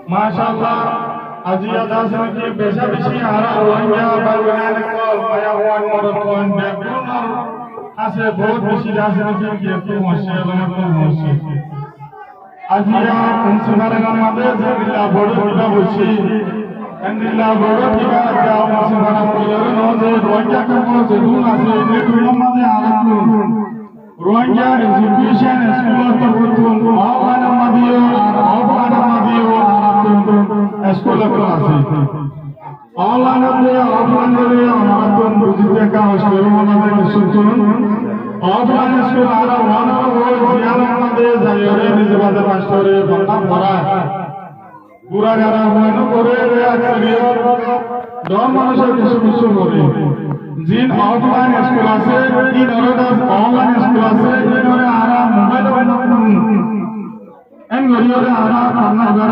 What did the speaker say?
মাশাআল্লাহ আজিয়া দাসন কি বেশা বেশি হারা রোহিঙ্গা বালগান কল মায়া ওয়ান মরকন বেগুনার আছে বহুত বেশি দাসন কি একটু মশে লমত মশে আজিয়া মুসলমানরা আমাদের জিল্লা বড় বিলা বসি জিল্লা বড় বিলা যাও মুসলমানরা কইরে নজে রোহিঙ্গা কম জেদুন আছে নেটুর মাঝে আলাদা রোহিঙ্গা এডুকেশন স্কুল তরফুন অফলাইন মাদিও আর অফলাইন মাদিও স্কুল আছে অনলাইন এ অফলাইন এ আমাদের বুঝিতে কা স্কুল আমাদের শুনতুন অফলাইন স্কুল আর ওয়ান ও জিয়াল আমাদের যাইরে নিজবাদে মাস্টারে বন্ধা পড়া পুরা যারা মনে করে রে আক্সরিয়ত দম মানুষের কিছু কিছু করে জিন অফলাইন স্কুল আছে কি ধরনের অনলাইন স্কুল আছে এই ধরে আরা মোবাইল এন গরিয়রে আরা কান্না ঘর